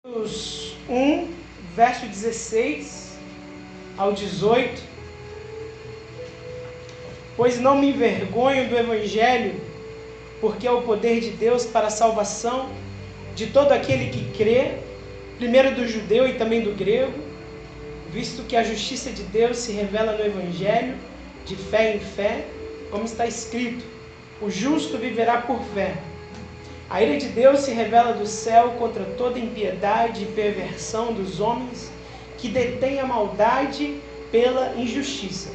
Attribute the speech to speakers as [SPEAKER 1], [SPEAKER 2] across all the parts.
[SPEAKER 1] Atos 1, verso 16 ao 18. Pois não me envergonho do Evangelho, porque é o poder de Deus para a salvação de todo aquele que crê, primeiro do judeu e também do grego, visto que a justiça de Deus se revela no Evangelho, de fé em fé, como está escrito: o justo viverá por fé. A ira de Deus se revela do céu contra toda impiedade e perversão dos homens que detêm a maldade pela injustiça.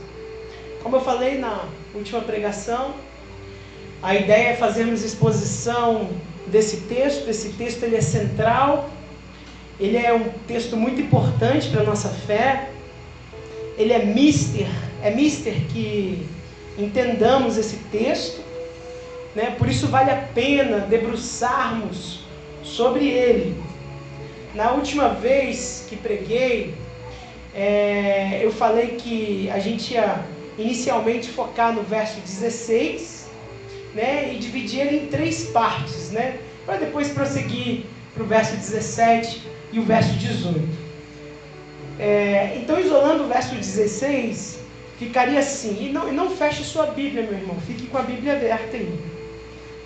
[SPEAKER 1] Como eu falei na última pregação, a ideia é fazermos exposição desse texto. Esse texto ele é central, ele é um texto muito importante para a nossa fé, ele é mister que entendamos esse texto. Por isso vale a pena debruçarmos sobre ele. Na última vez que preguei, eu falei que a gente ia inicialmente focar no verso 16, e dividir ele em 3 partes, para depois prosseguir para o verso 17 e o verso 18. Então, isolando o verso 16, ficaria assim, e não feche sua Bíblia, meu irmão, fique com a Bíblia aberta aí.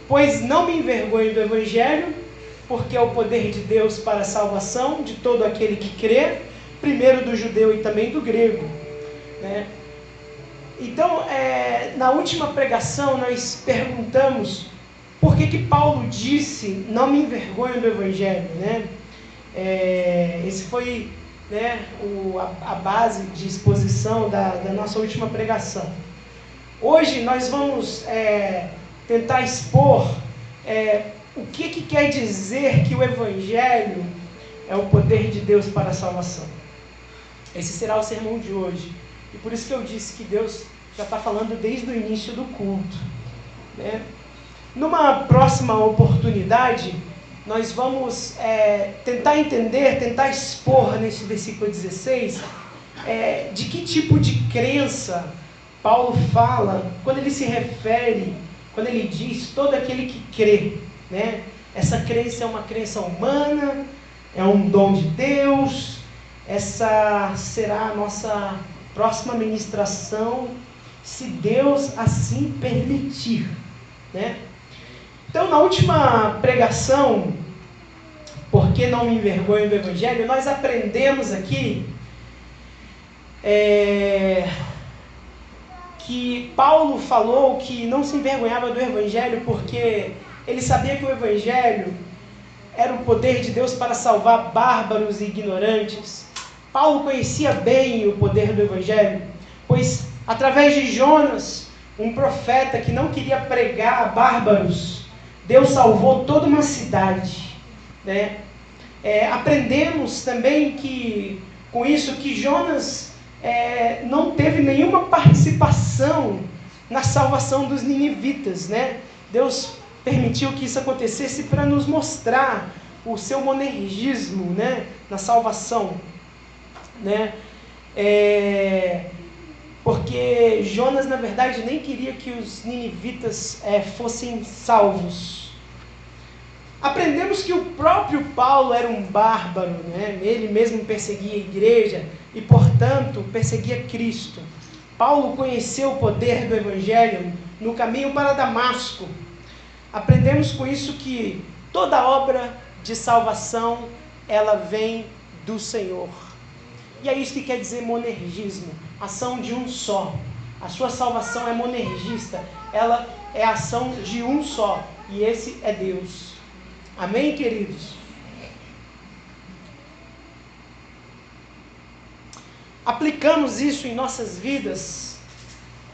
[SPEAKER 1] Pois não me envergonho do Evangelho, porque é o poder de Deus para a salvação de todo aquele que crê, primeiro do judeu e também do grego. Então, na última pregação, nós perguntamos por que Paulo disse, não me envergonho do Evangelho. Esse foi a base de exposição da nossa última pregação. Hoje nós vamos tentar expor o que quer dizer que o Evangelho é o poder de Deus para a salvação. Esse será o sermão de hoje. E por isso que eu disse que Deus já está falando desde o início do culto. Numa próxima oportunidade, nós vamos tentar entender, tentar expor nesse versículo 16, de que tipo de crença Paulo fala quando ele se refere, quando ele diz todo aquele que crê. Essa crença é uma crença humana, é um dom de Deus. Essa será a nossa próxima ministração, se Deus assim permitir. Então, na última pregação, por que não me envergonho do Evangelho, nós aprendemos aqui que Paulo falou que não se envergonhava do Evangelho porque ele sabia que o Evangelho era o poder de Deus para salvar bárbaros e ignorantes. Paulo conhecia bem o poder do Evangelho, pois através de Jonas, um profeta que não queria pregar a bárbaros, Deus salvou toda uma cidade. Aprendemos também que, com isso, que Jonas não teve nenhuma participação na salvação dos ninivitas. Deus permitiu que isso acontecesse para nos mostrar o seu monergismo, na salvação. Porque Jonas, na verdade, nem queria que os ninivitas fossem salvos. Aprendemos que o próprio Paulo era um bárbaro, ele mesmo perseguia a igreja e, portanto, perseguia Cristo. Paulo conheceu o poder do Evangelho no caminho para Damasco. Aprendemos com isso que toda obra de salvação, ela vem do Senhor. E é isso que quer dizer monergismo, ação de um só. A sua salvação é monergista, ela é a ação de um só, e esse é Deus. Amém, queridos? Aplicamos isso em nossas vidas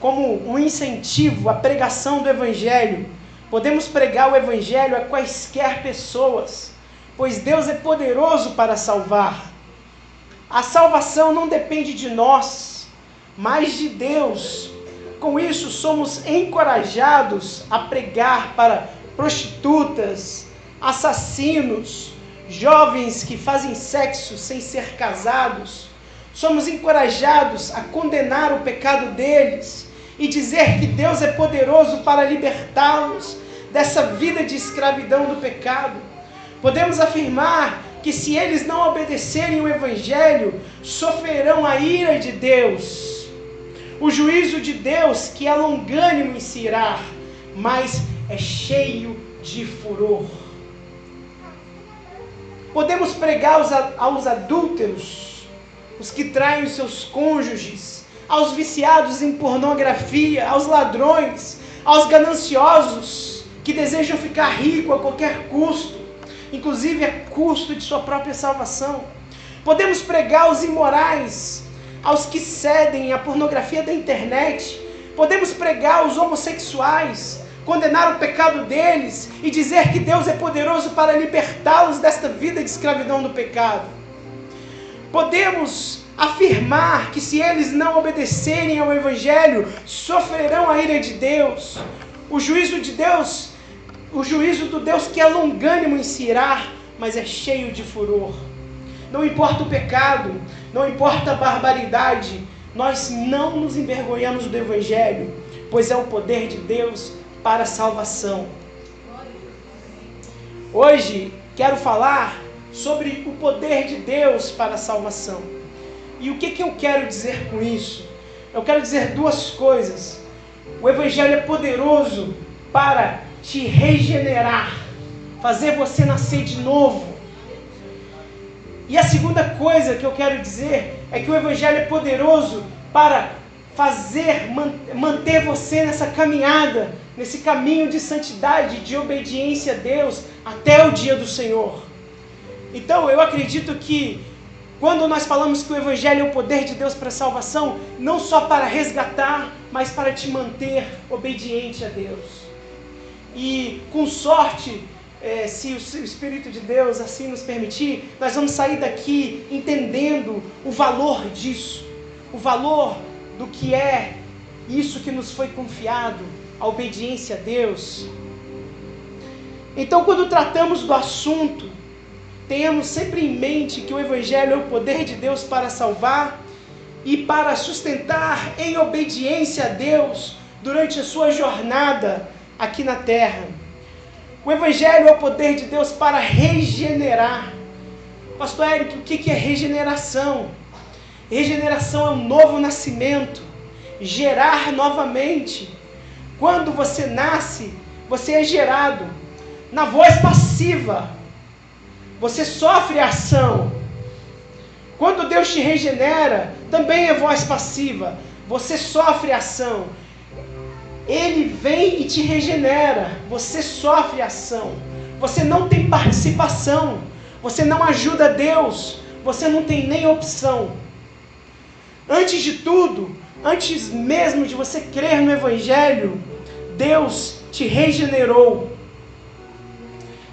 [SPEAKER 1] como um incentivo à pregação do Evangelho. Podemos pregar o Evangelho a quaisquer pessoas, pois Deus é poderoso para salvar. A salvação não depende de nós, mas de Deus. Com isso, somos encorajados a pregar para prostitutas, assassinos, jovens que fazem sexo sem ser casados. Somos encorajados a condenar o pecado deles e dizer que Deus é poderoso para libertá-los dessa vida de escravidão do pecado. Podemos afirmar que se eles não obedecerem o Evangelho, sofrerão a ira de Deus. O juízo de Deus, que é longânimo em se irar, mas é cheio de furor. Podemos pregar aos adúlteros, os que traem os seus cônjuges, aos viciados em pornografia, aos ladrões, aos gananciosos, que desejam ficar rico a qualquer custo, inclusive a custo de sua própria salvação. Podemos pregar aos imorais, aos que cedem à pornografia da internet. Podemos pregar aos homossexuais, condenar o pecado deles e dizer que Deus é poderoso para libertá-los desta vida de escravidão do pecado. Podemos afirmar que se eles não obedecerem ao Evangelho, sofrerão a ira de Deus. O juízo de Deus, o juízo do Deus que é longânimo em se irar, mas é cheio de furor. Não importa o pecado, não importa a barbaridade, nós não nos envergonhamos do Evangelho, pois é o poder de Deus para a salvação. Hoje quero falar sobre o poder de Deus para a salvação. E o que eu quero dizer com isso? Eu quero dizer duas coisas. O Evangelho é poderoso para te regenerar, fazer você nascer de novo. E a segunda coisa que eu quero dizer é que o Evangelho é poderoso para manter você nessa caminhada, nesse caminho de santidade, de obediência a Deus, até o dia do Senhor. Então eu acredito que quando nós falamos que o Evangelho é o poder de Deus para a salvação, não só para resgatar, mas para te manter obediente a Deus. E com sorte, se o Espírito de Deus assim nos permitir, nós vamos sair daqui entendendo o valor disso, o valor do que é isso que nos foi confiado, a obediência a Deus. Então, quando tratamos do assunto, tenhamos sempre em mente que o Evangelho é o poder de Deus para salvar e para sustentar em obediência a Deus durante a sua jornada aqui na terra. O Evangelho é o poder de Deus para regenerar. Pastor Érico, o que é regeneração? Regeneração é um novo nascimento, gerar novamente. Quando você nasce, você é gerado. Na voz passiva, você sofre a ação. Quando Deus te regenera, também é voz passiva. Você sofre a ação. Ele vem e te regenera. Você sofre a ação. Você não tem participação. Você não ajuda Deus. Você não tem nem opção. Antes de tudo, antes mesmo de você crer no Evangelho, Deus te regenerou.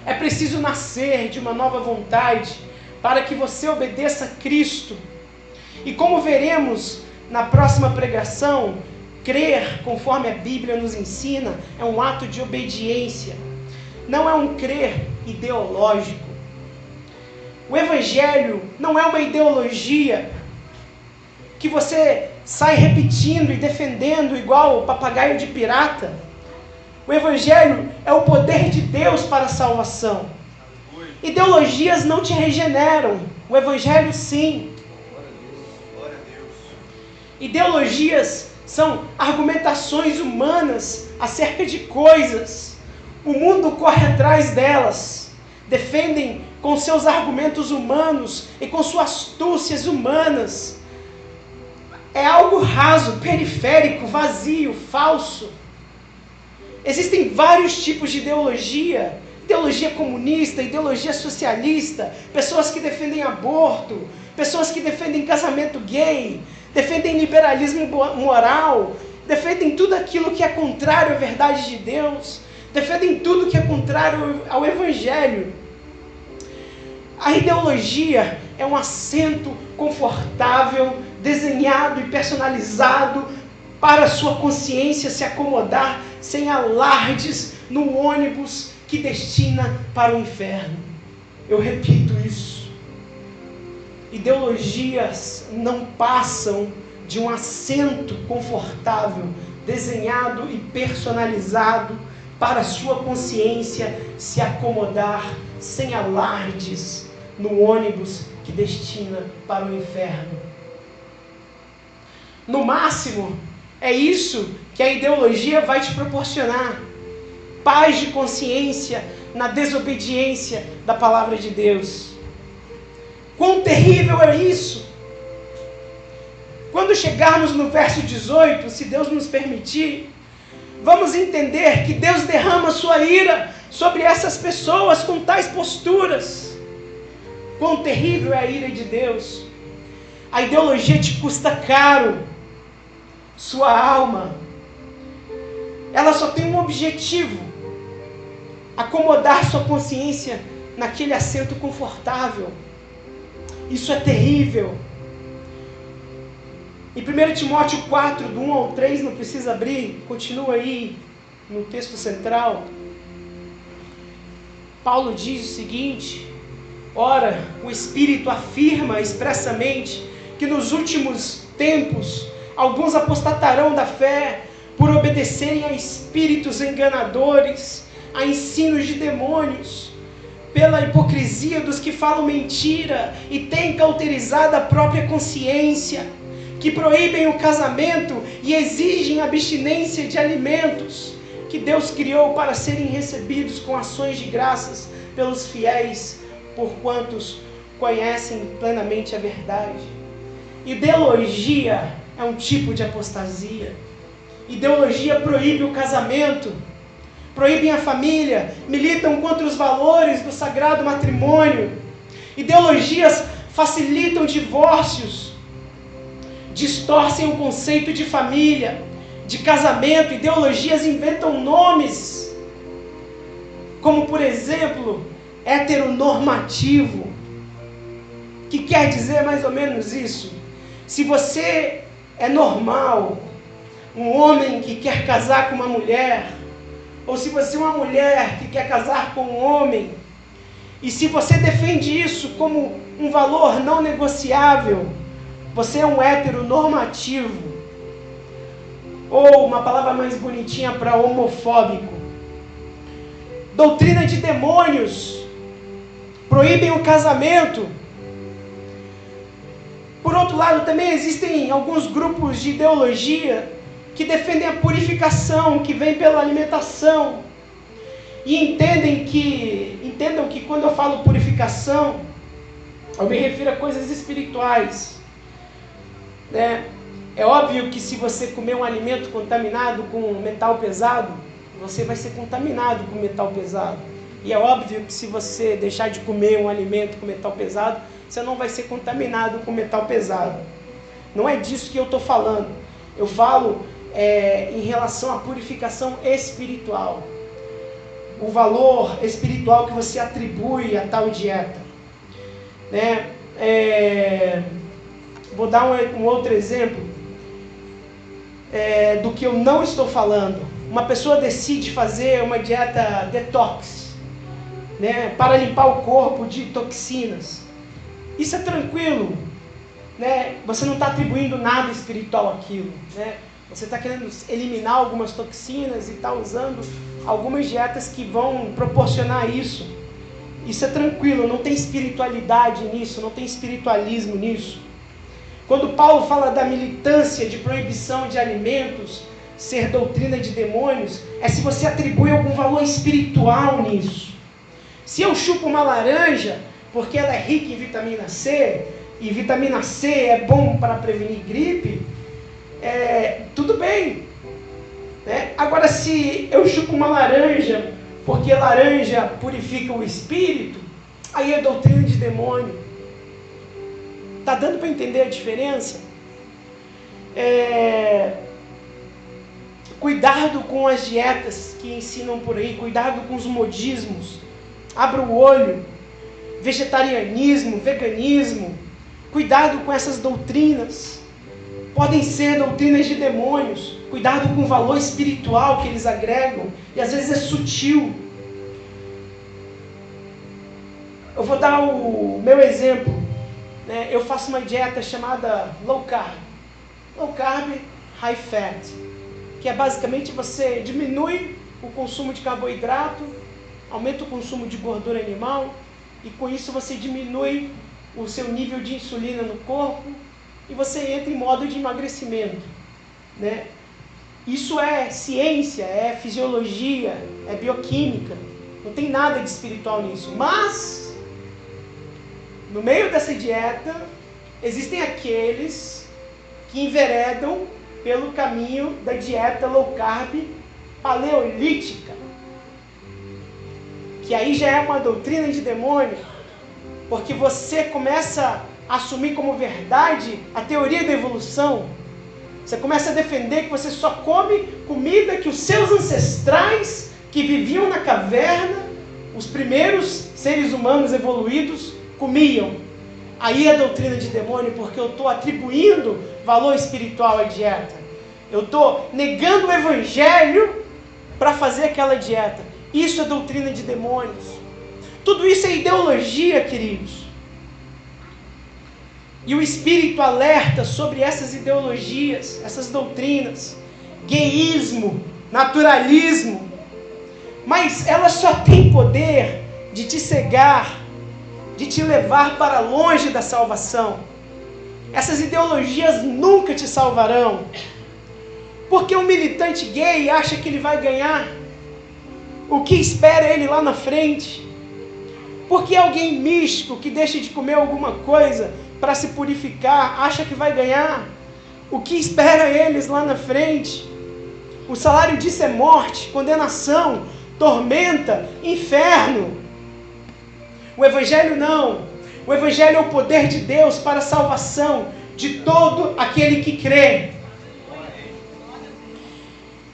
[SPEAKER 1] É preciso nascer de uma nova vontade para que você obedeça a Cristo. E como veremos na próxima pregação, crer, conforme a Bíblia nos ensina, é um ato de obediência. Não é um crer ideológico. O Evangelho não é uma ideologia que você sai repetindo e defendendo igual o papagaio de pirata. O Evangelho é o poder de Deus para a salvação. Ideologias não te regeneram. O Evangelho sim. Ideologias são argumentações humanas acerca de coisas. O mundo corre atrás delas. Defendem com seus argumentos humanos e com suas astúcias humanas. É algo raso, periférico, vazio, falso. Existem vários tipos de ideologia. Ideologia comunista, ideologia socialista, pessoas que defendem aborto, pessoas que defendem casamento gay, defendem liberalismo moral, defendem tudo aquilo que é contrário à verdade de Deus, defendem tudo que é contrário ao Evangelho. A ideologia é um assento confortável, desenhado e personalizado para a sua consciência se acomodar sem alardes no ônibus que destina para o inferno. Eu repito isso. Ideologias não passam de um assento confortável, desenhado e personalizado para a sua consciência se acomodar sem alardes no ônibus que destina para o inferno. No máximo, é isso que a ideologia vai te proporcionar: paz de consciência na desobediência da palavra de Deus. Quão terrível é isso! Quando chegarmos no verso 18, se Deus nos permitir, vamos entender que Deus derrama sua ira sobre essas pessoas com tais posturas. Quão terrível é a ira de Deus! A ideologia te custa caro, sua alma. Ela só tem um objetivo: acomodar sua consciência naquele assento confortável. Isso é terrível. Em 1 Timóteo 4, do 1 ao 3, não precisa abrir, continua aí no texto central. Paulo diz o seguinte: ora, o Espírito afirma expressamente que nos últimos tempos alguns apostatarão da fé por obedecerem a espíritos enganadores, a ensinos de demônios, pela hipocrisia dos que falam mentira e têm cauterizado a própria consciência, que proíbem o casamento e exigem abstinência de alimentos que Deus criou para serem recebidos com ações de graças pelos fiéis, por quantos conhecem plenamente a verdade. Ideologia é um tipo de apostasia. Ideologia proíbe o casamento, proíbem a família, militam contra os valores do sagrado matrimônio. Ideologias facilitam divórcios, distorcem o conceito de família, de casamento. Ideologias inventam nomes, como por exemplo, heteronormativo, que quer dizer mais ou menos isso. Se você é normal, um homem que quer casar com uma mulher, ou se você é uma mulher que quer casar com um homem, e se você defende isso como um valor não negociável, você é um heteronormativo, ou uma palavra mais bonitinha para homofóbico. Doutrina de demônios proíbem o casamento. Por outro lado, também existem alguns grupos de ideologia que defendem a purificação, que vem pela alimentação, e entendam que quando eu falo purificação, eu me refiro a coisas espirituais, né? É óbvio que se você comer um alimento contaminado com metal pesado, você vai ser contaminado com metal pesado. E é óbvio que se você deixar de comer um alimento com metal pesado, você não vai ser contaminado com metal pesado. Não é disso que eu estou falando. Eu falo em relação à purificação espiritual. O valor espiritual que você atribui a tal dieta, né? Vou dar um outro exemplo do que eu não estou falando. Uma pessoa decide fazer uma dieta detox, né, para limpar o corpo de toxinas. Isso é tranquilo, né? Você não está atribuindo nada espiritual àquilo, né? Você está querendo eliminar algumas toxinas e está usando algumas dietas que vão proporcionar isso. Isso é tranquilo, não tem espiritualidade nisso, não tem espiritualismo nisso. Quando Paulo fala da militância de proibição de alimentos ser doutrina de demônios, é se você atribui algum valor espiritual nisso. Se eu chupo uma laranja porque ela é rica em vitamina C, e vitamina C é bom para prevenir gripe, tudo bem, né? Agora, se eu chupo uma laranja porque laranja purifica o espírito, aí é doutrina de demônio. Está dando para entender a diferença? Cuidado com as dietas que ensinam por aí, cuidado com os modismos. Abra o olho. Vegetarianismo, veganismo. Cuidado com essas doutrinas. Podem ser doutrinas de demônios. Cuidado com o valor espiritual que eles agregam. E às vezes é sutil. Eu vou dar o meu exemplo. Eu faço uma dieta chamada low carb. Low carb, high fat. Que é basicamente você diminui o consumo de carboidrato, aumenta o consumo de gordura animal e com isso você diminui o seu nível de insulina no corpo e você entra em modo de emagrecimento, né? Isso é ciência, é fisiologia, é bioquímica, não tem nada de espiritual nisso. Mas, no meio dessa dieta, existem aqueles que enveredam pelo caminho da dieta low carb paleolítica, que aí já é uma doutrina de demônio, porque você começa a assumir como verdade a teoria da evolução. Você começa a defender que você só come comida que os seus ancestrais, que viviam na caverna, os primeiros seres humanos evoluídos, comiam. Aí é doutrina de demônio, porque eu estou atribuindo valor espiritual à dieta. Eu estou negando o evangelho para fazer aquela dieta. Isso é doutrina de demônios. Tudo isso é ideologia, queridos. E o Espírito alerta sobre essas ideologias, essas doutrinas, gayismo, naturalismo, mas elas só têm poder de te cegar, de te levar para longe da salvação. Essas ideologias nunca te salvarão, porque um militante gay acha que ele vai ganhar o que espera ele lá na frente, porque alguém místico que deixa de comer alguma coisa para se purificar, acha que vai ganhar o que espera eles lá na frente. O salário disso é morte, condenação, tormenta, inferno. O Evangelho não. O Evangelho é o poder de Deus para a salvação de todo aquele que crê.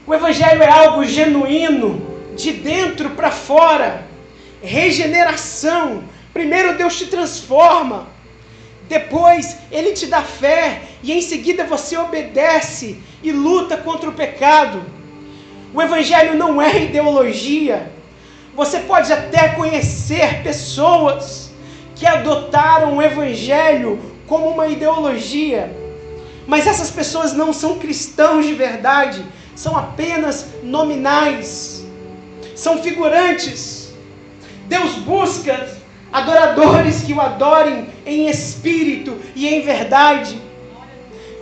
[SPEAKER 1] O Evangelho é algo genuíno, de dentro para fora. Regeneração. Primeiro Deus te transforma. Depois Ele te dá fé e em seguida você obedece e luta contra o pecado. O Evangelho não é ideologia. Você pode até conhecer pessoas que adotaram o Evangelho como uma ideologia, mas essas pessoas não são cristãos de verdade, são apenas nominais, são figurantes. Deus busca adoradores que o adorem em espírito e em verdade.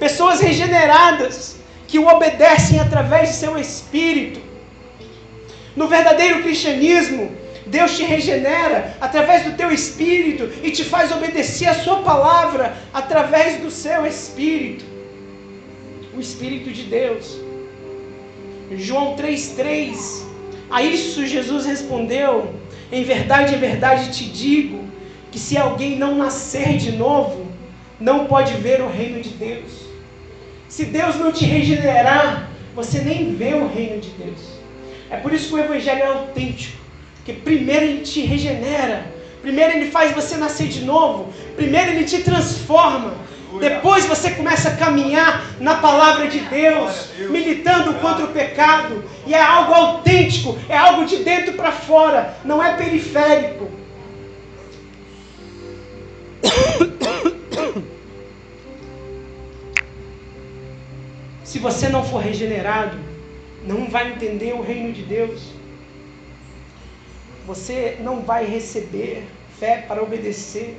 [SPEAKER 1] Pessoas regeneradas que o obedecem através de seu espírito. No verdadeiro cristianismo, Deus te regenera através do teu espírito e te faz obedecer a sua palavra através do seu espírito. O Espírito de Deus. João 3,3. A isso Jesus respondeu: em verdade te digo, que se alguém não nascer de novo, não pode ver o reino de Deus. Se Deus não te regenerar, você nem vê o reino de Deus. É por isso que o Evangelho é autêntico, porque primeiro Ele te regenera, primeiro Ele faz você nascer de novo, primeiro Ele te transforma, depois você começa a caminhar na palavra de Deus, militando contra o pecado, e é algo autêntico, é algo de dentro para fora, não é periférico. Se você não for regenerado, não vai entender o reino de Deus. Você não vai receber fé para obedecer,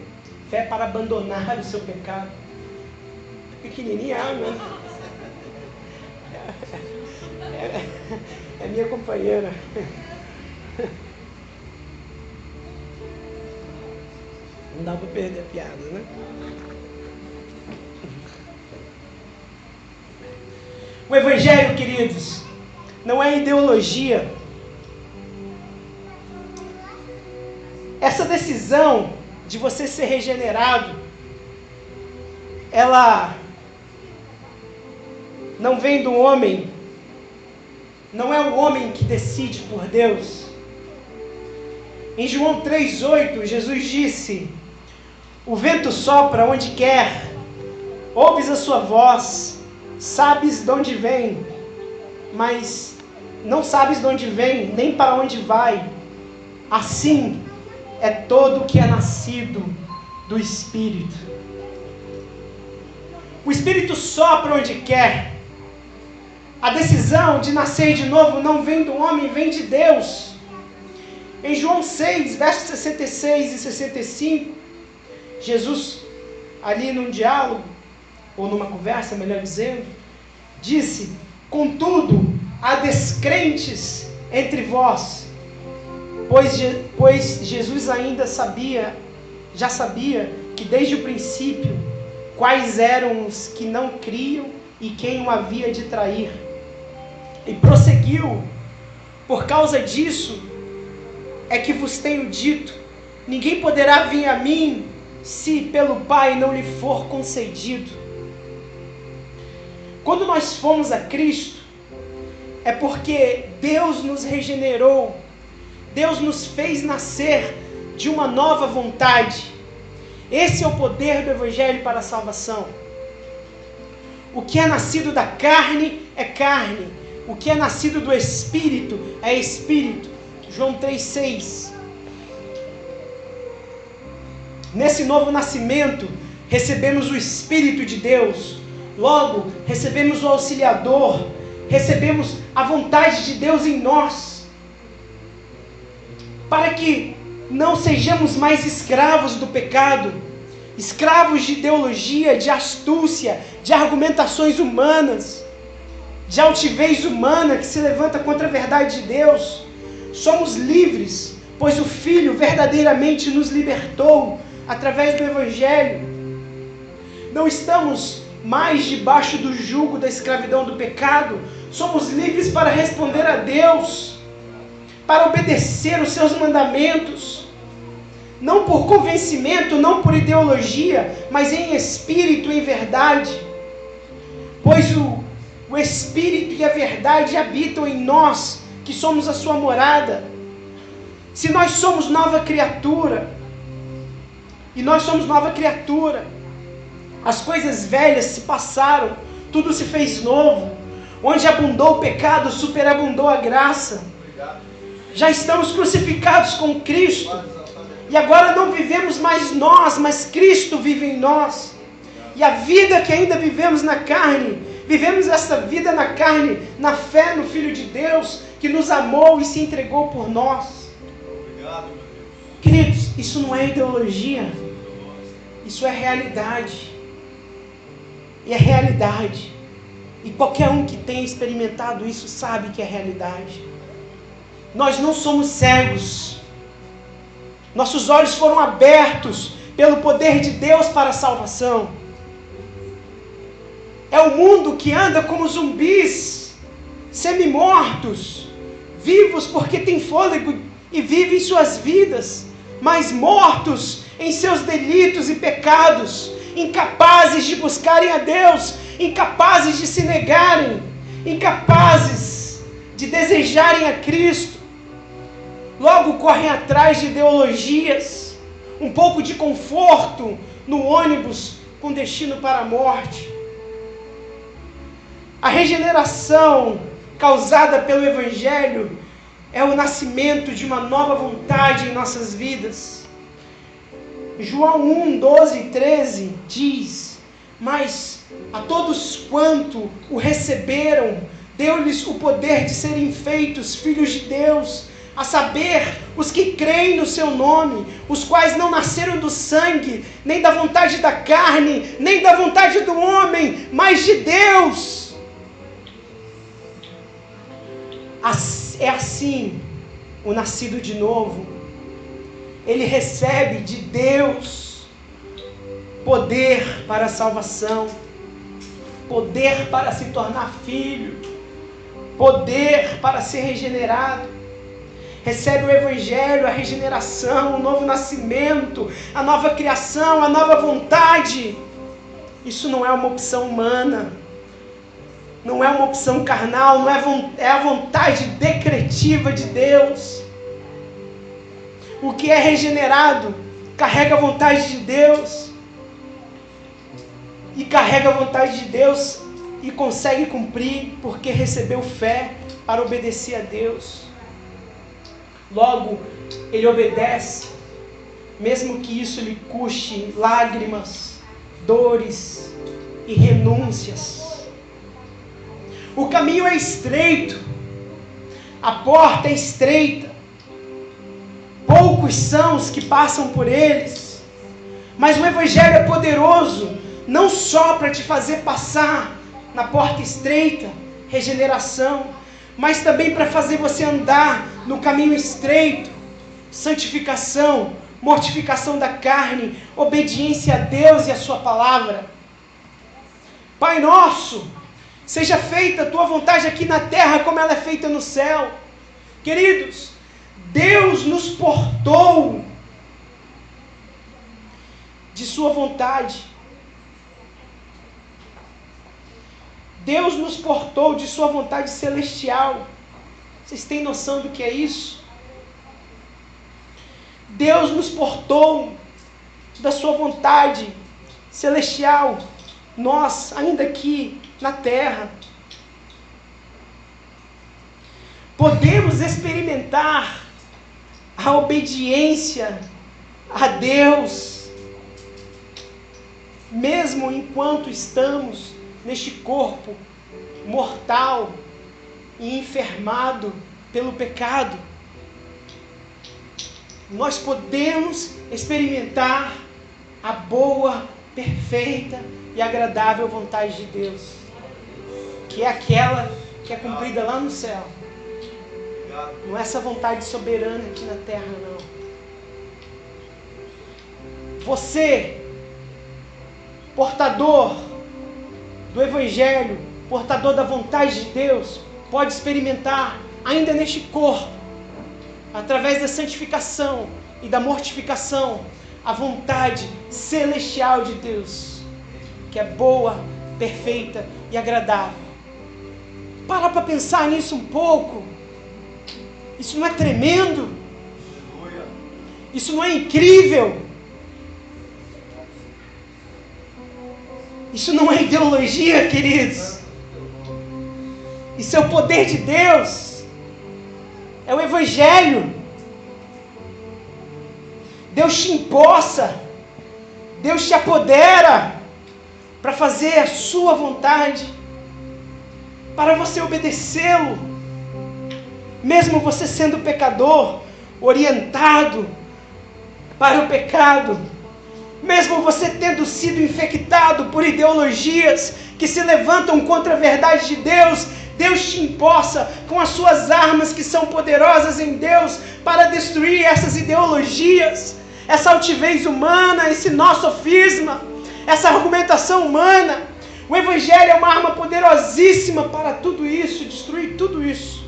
[SPEAKER 1] fé para abandonar o seu pecado. Pequenininha, né? É minha companheira. Não dá para perder a piada, né? O Evangelho, queridos, não é ideologia. Essa decisão de você ser regenerado, ela não vem do homem, não é o homem que decide por Deus. Em João 3,8, Jesus disse: o vento sopra onde quer, ouves a sua voz, sabes de onde vem, mas não sabes de onde vem, nem para onde vai. Assim é todo que é nascido do Espírito. O Espírito sopra onde quer. A decisão de nascer de novo não vem do homem, vem de Deus. Em João 6, versos 66 e 65, Jesus, ali num diálogo, ou numa conversa, melhor dizendo, disse: contudo, há descrentes entre vós, pois Jesus ainda já sabia que desde o princípio quais eram os que não criam e quem o havia de trair. E prosseguiu: por causa disso é que vos tenho dito, ninguém poderá vir a mim se pelo Pai não lhe for concedido. Quando nós fomos a Cristo, é porque Deus nos regenerou, Deus nos fez nascer de uma nova vontade. Esse é o poder do Evangelho para a salvação. O que é nascido da carne é carne, o que é nascido do Espírito é Espírito. João 3,6. Nesse novo nascimento, recebemos o Espírito de Deus. Logo, recebemos o Auxiliador, recebemos a vontade de Deus em nós, para que não sejamos mais escravos do pecado, escravos de ideologia, de astúcia, de argumentações humanas, de altivez humana que se levanta contra a verdade de Deus. Somos livres, pois o Filho verdadeiramente nos libertou através do Evangelho. Não estamos mais debaixo do jugo da escravidão do pecado. Somos livres para responder a Deus, para obedecer os seus mandamentos, não por convencimento, não por ideologia, mas em espírito e em verdade, pois o Espírito e a verdade habitam em nós, que somos a sua morada. Se nós somos nova criatura, e nós somos nova criatura, as coisas velhas se passaram, tudo se fez novo. Onde abundou o pecado, superabundou a graça. Já estamos crucificados com Cristo, e agora não vivemos mais nós, mas Cristo vive em nós. E a vida que ainda vivemos na carne, vivemos essa vida na carne, na fé no Filho de Deus, que nos amou e se entregou por nós. Queridos, isso não é ideologia, isso é realidade. E é realidade. E qualquer um que tenha experimentado isso sabe que é realidade. Nós não somos cegos. Nossos olhos foram abertos pelo poder de Deus para a salvação. É o mundo que anda como zumbis, semi-mortos, vivos porque tem fôlego e vivem suas vidas, mas mortos em seus delitos e pecados, incapazes de buscarem a Deus, incapazes de se negarem, incapazes de desejarem a Cristo. Logo correm atrás de ideologias, um pouco de conforto no ônibus com destino para a morte. A regeneração causada pelo Evangelho é o nascimento de uma nova vontade em nossas vidas. João 1, 12 e 13 diz: mas a todos quanto o receberam, deu-lhes o poder de serem feitos filhos de Deus, a saber, os que creem no seu nome, os quais não nasceram do sangue, nem da vontade da carne, nem da vontade do homem, mas de Deus. É assim o nascido de novo. Ele recebe de Deus poder para a salvação, poder para se tornar filho, poder para ser regenerado. Recebe o Evangelho, a regeneração, o novo nascimento, a nova criação, a nova vontade. Isso não é uma opção humana, não é uma opção carnal, é a vontade decretiva de Deus. O que é regenerado carrega a vontade de Deus, e carrega a vontade de Deus e consegue cumprir, porque recebeu fé para obedecer a Deus. Logo, ele obedece, mesmo que isso lhe custe lágrimas, dores e renúncias. O caminho é estreito, a porta é estreita, poucos são os que passam por eles. Mas o Evangelho é poderoso, não só para te fazer passar na porta estreita, regeneração, mas também para fazer você andar no caminho estreito, santificação, mortificação da carne, obediência a Deus e a sua palavra. Pai nosso, seja feita a tua vontade aqui na terra como ela é feita no céu. Queridos, Deus nos portou de sua vontade. Deus nos portou de sua vontade celestial. Vocês têm noção do que é isso? Deus nos portou da sua vontade celestial. Nós, ainda aqui na terra, podemos experimentar a obediência a Deus, mesmo enquanto estamos neste corpo mortal e enfermado pelo pecado. Nós podemos experimentar a boa, perfeita e agradável vontade de Deus, que é aquela que é cumprida lá no céu. Não é essa vontade soberana aqui na terra, não. Você, portador do Evangelho, portador da vontade de Deus, pode experimentar ainda neste corpo, através da santificação e da mortificação, a vontade celestial de Deus, que é boa, perfeita e agradável. Para pensar nisso um pouco. Isso não é tremendo? Isso não é incrível? Isso não é ideologia, queridos. Isso é o poder de Deus. É o Evangelho. Deus te empossa. Deus te apodera para fazer a sua vontade, para você obedecê-lo, mesmo você sendo pecador, orientado para o pecado, mesmo você tendo sido infectado por ideologias que se levantam contra a verdade de Deus, Deus te empossa com as suas armas que são poderosas em Deus para destruir essas ideologias, essa altivez humana, esse nosso sofisma, essa argumentação humana. O Evangelho é uma arma poderosíssima para tudo isso, destruir tudo isso.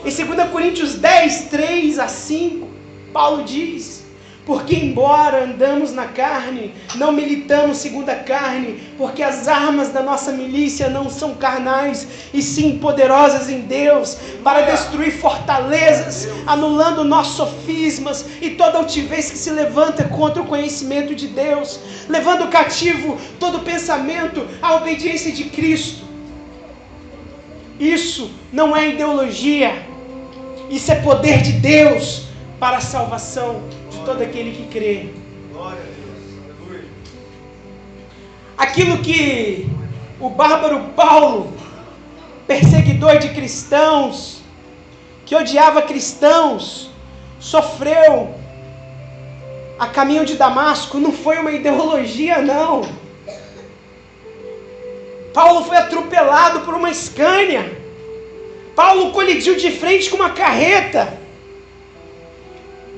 [SPEAKER 1] Em 2 Coríntios 10, 3 a 5, Paulo diz: porque embora andamos na carne, não militamos segundo a carne, porque as armas da nossa milícia não são carnais, e sim poderosas em Deus, para destruir fortalezas, anulando nossos sofismas e toda altivez que se levanta contra o conhecimento de Deus, levando cativo todo pensamento à obediência de Cristo. Isso não é ideologia, isso é poder de Deus para a salvação de todo aquele que crê. Glória a Deus. Aquilo que o bárbaro Paulo, perseguidor de cristãos, que odiava cristãos, sofreu a caminho de Damasco, não foi uma ideologia, não. Paulo foi atropelado por uma Scania. Paulo colidiu de frente com uma carreta.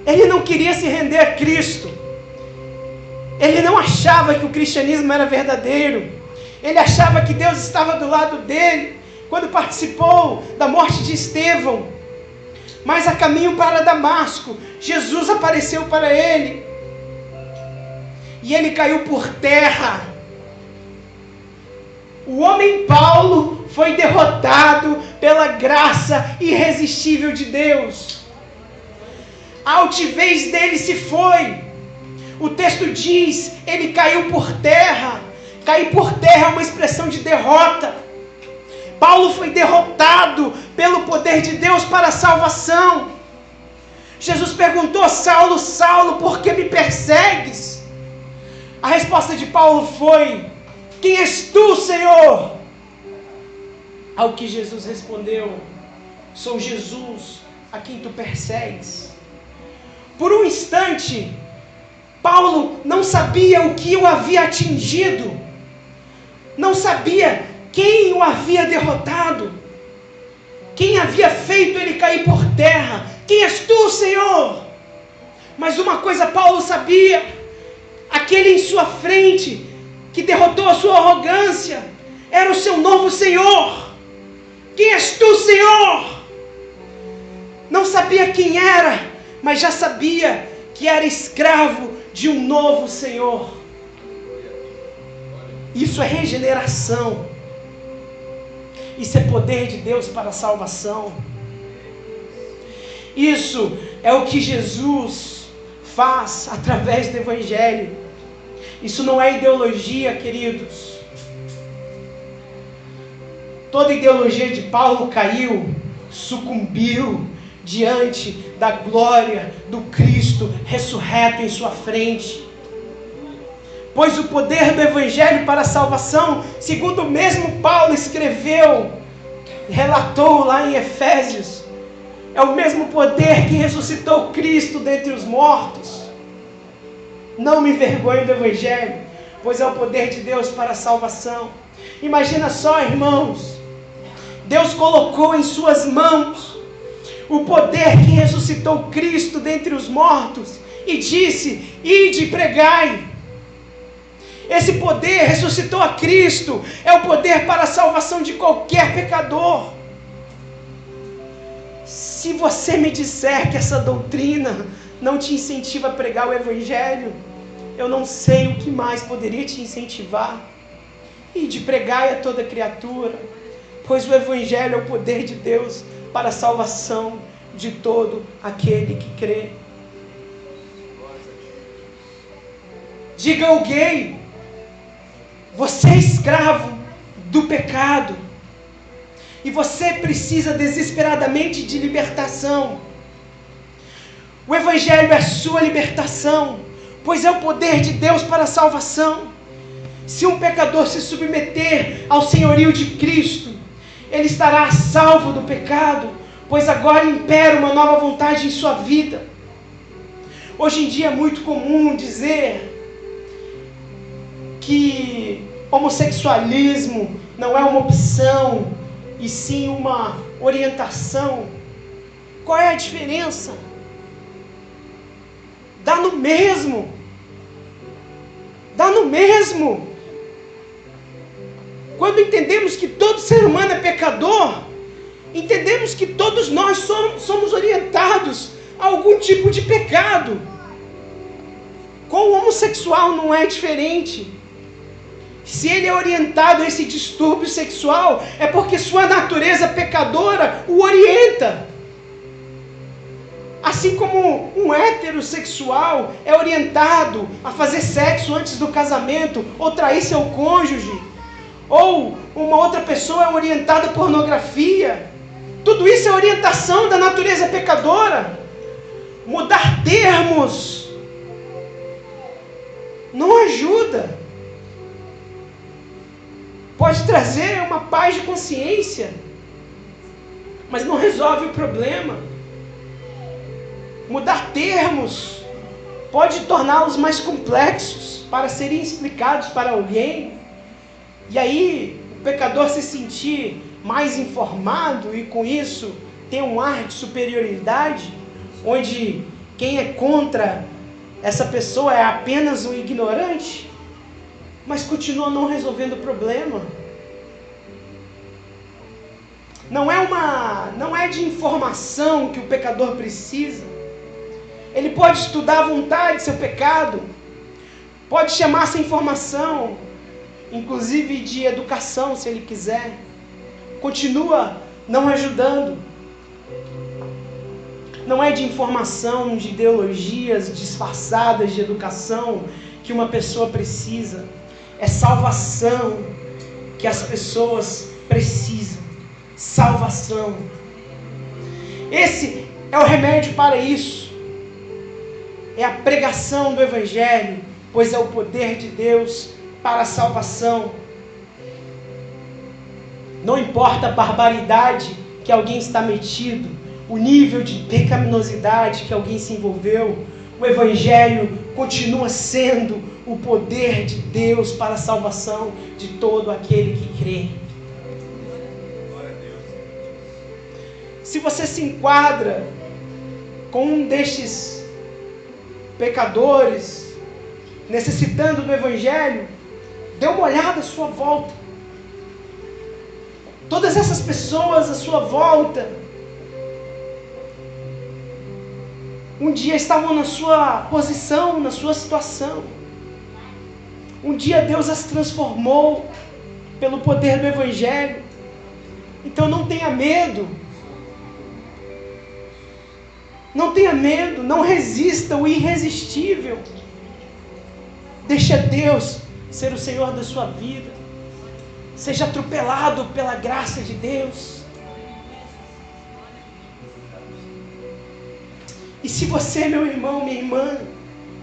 [SPEAKER 1] Ele não queria se render a Cristo. Ele não achava que o cristianismo era verdadeiro. Ele achava que Deus estava do lado dele quando participou da morte de Estevão. Mas a caminho para Damasco, Jesus apareceu para ele. E ele caiu por terra. O homem Paulo foi derrotado pela graça irresistível de Deus. A altivez dele se foi. O texto diz, ele caiu por terra. Cair por terra é uma expressão de derrota. Paulo foi derrotado pelo poder de Deus para a salvação. Jesus perguntou: Saulo, Saulo, por que me persegues? A resposta de Paulo foi: quem és tu, Senhor? Ao que Jesus respondeu: sou Jesus, a quem tu persegues. Por um instante, Paulo não sabia o que o havia atingido, não sabia quem o havia derrotado, quem havia feito ele cair por terra. Quem és tu, Senhor? Mas uma coisa Paulo sabia: aquele em sua frente, que derrotou a sua arrogância, era o seu novo Senhor. Quem és tu, Senhor? Não sabia quem era, mas já sabia que era escravo de um novo Senhor. Isso é regeneração. Isso é poder de Deus para a salvação. Isso é o que Jesus faz através do Evangelho. Isso não é ideologia, queridos. Toda ideologia de Paulo caiu, sucumbiu diante da glória do Cristo ressurreto em sua frente. Pois o poder do Evangelho para a salvação, segundo o mesmo Paulo escreveu, relatou lá em Efésios, é o mesmo poder que ressuscitou Cristo dentre os mortos. Não me envergonhe do Evangelho, pois é o poder de Deus para a salvação. Imagina só, irmãos, Deus colocou em suas mãos o poder que ressuscitou Cristo dentre os mortos e disse: ide e pregai. Esse poder ressuscitou a Cristo, é o poder para a salvação de qualquer pecador. Se você me disser que essa doutrina não te incentiva a pregar o Evangelho, eu não sei o que mais poderia te incentivar. E de pregai a toda criatura, pois o Evangelho é o poder de Deus para a salvação de todo aquele que crê. Diga ao gay: você é escravo do pecado e você precisa desesperadamente de libertação. O Evangelho é a sua libertação, pois é o poder de Deus para a salvação. Se um pecador se submeter ao senhorio de Cristo, ele estará salvo do pecado, pois agora impera uma nova vontade em sua vida. Hoje em dia é muito comum dizer que homossexualismo não é uma opção, e sim uma orientação. Qual é a diferença? Dá no mesmo. Dá no mesmo. Quando entendemos que todo ser humano é pecador, entendemos que todos nós somos orientados a algum tipo de pecado. Com o homossexual não é diferente. Se ele é orientado a esse distúrbio sexual, é porque sua natureza pecadora o orienta. Assim como um heterossexual é orientado a fazer sexo antes do casamento, ou trair seu cônjuge, ou uma outra pessoa é orientada à pornografia. Tudo isso é orientação da natureza pecadora. Mudar termos não ajuda. Pode trazer uma paz de consciência, mas não resolve o problema. Mudar termos pode torná-los mais complexos para serem explicados para alguém, e aí o pecador se sentir mais informado e com isso ter um ar de superioridade, onde quem é contra essa pessoa é apenas um ignorante, mas continua não resolvendo o problema. Não é de informação que o pecador precisa. Ele pode estudar à vontade seu pecado, pode chamar essa informação, inclusive de educação, se ele quiser. Continua não ajudando. Não é de informação, de ideologias disfarçadas de educação que uma pessoa precisa. É salvação que as pessoas precisam. Salvação. Esse é o remédio para isso. É a pregação do Evangelho, pois é o poder de Deus para a salvação. Não importa a barbaridade que alguém está metido, o nível de pecaminosidade que alguém se envolveu, o Evangelho continua sendo o poder de Deus para a salvação de todo aquele que crê. Se você se enquadra com um destes pecadores, necessitando do Evangelho, dê uma olhada à sua volta. Todas essas pessoas à sua volta, um dia estavam na sua posição, na sua situação. Um dia Deus as transformou pelo poder do Evangelho. Então não tenha medo. Não tenha medo, não resista o irresistível. Deixa Deus ser o Senhor da sua vida. Seja atropelado pela graça de Deus. E se você, meu irmão, minha irmã,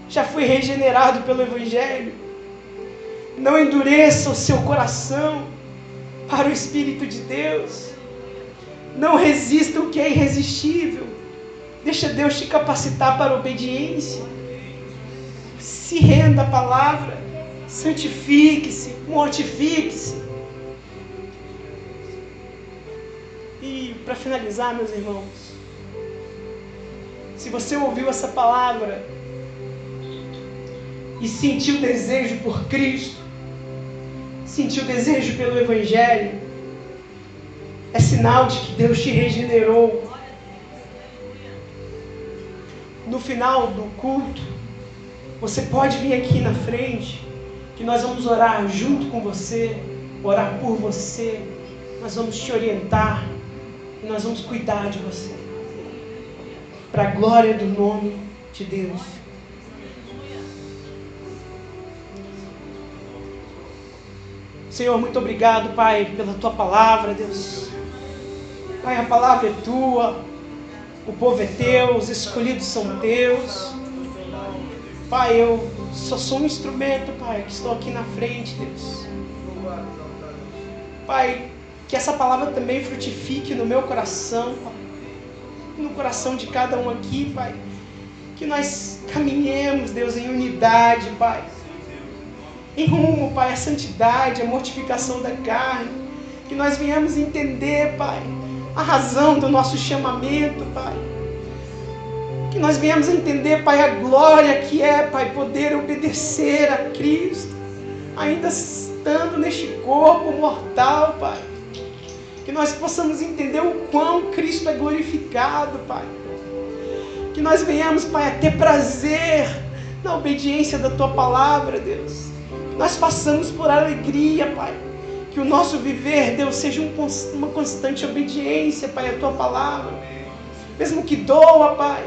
[SPEAKER 1] já foi regenerado pelo Evangelho, não endureça o seu coração para o Espírito de Deus. Não resista o que é irresistível. Deixa Deus te capacitar para a obediência. Se renda à palavra. Santifique-se, mortifique-se. E para finalizar, meus irmãos, se você ouviu essa palavra e sentiu desejo por Cristo, sentiu desejo pelo Evangelho, é sinal de que Deus te regenerou. No final do culto, você pode vir aqui na frente, que nós vamos orar junto com você, orar por você, nós vamos te orientar, e nós vamos cuidar de você, para a glória do nome de Deus. Senhor, muito obrigado, Pai, pela Tua palavra, Deus. Pai, a palavra é Tua, o povo é Teu, os escolhidos são Teus. Pai, eu só sou um instrumento, Pai, que estou aqui na frente, Deus. Pai, que essa palavra também frutifique no meu coração, Pai, no coração de cada um aqui, Pai. Que nós caminhemos, Deus, em unidade, Pai. Em rumo, Pai, à santidade, à mortificação da carne. Que nós venhamos entender, Pai, a razão do nosso chamamento, Pai. Que nós venhamos entender, Pai, a glória que é, Pai, poder obedecer a Cristo, ainda estando neste corpo mortal, Pai. Que nós possamos entender o quão Cristo é glorificado, Pai. Que nós venhamos, Pai, a ter prazer na obediência da Tua palavra, Deus. Que nós passamos por alegria, Pai. Que o nosso viver, Deus, seja uma constante obediência, Pai, à Tua palavra. Mesmo que doa, Pai.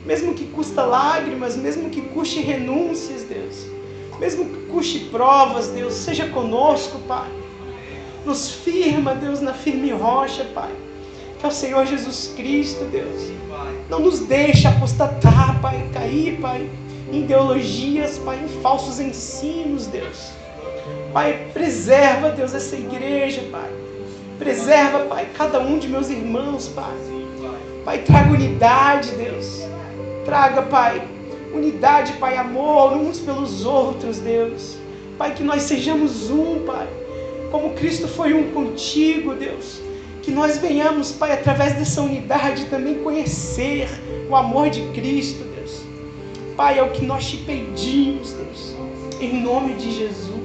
[SPEAKER 1] Mesmo que custa lágrimas, mesmo que custe renúncias, Deus. Mesmo que custe provas, Deus, seja conosco, Pai. Nos firma, Deus, na firme rocha, Pai. Que é o Senhor Jesus Cristo, Deus. Não nos deixa apostatar, Pai, cair, Pai, em ideologias, Pai, em falsos ensinos, Deus. Pai, preserva, Deus, essa igreja, Pai. Preserva, Pai, cada um de meus irmãos, Pai. Pai, traga unidade, Deus. Traga, Pai, unidade, Pai, amor uns pelos outros, Deus. Pai, que nós sejamos um, Pai. Como Cristo foi um contigo, Deus. Que nós venhamos, Pai, através dessa unidade também conhecer o amor de Cristo, Deus. Pai, é o que nós te pedimos, Deus. Em nome de Jesus.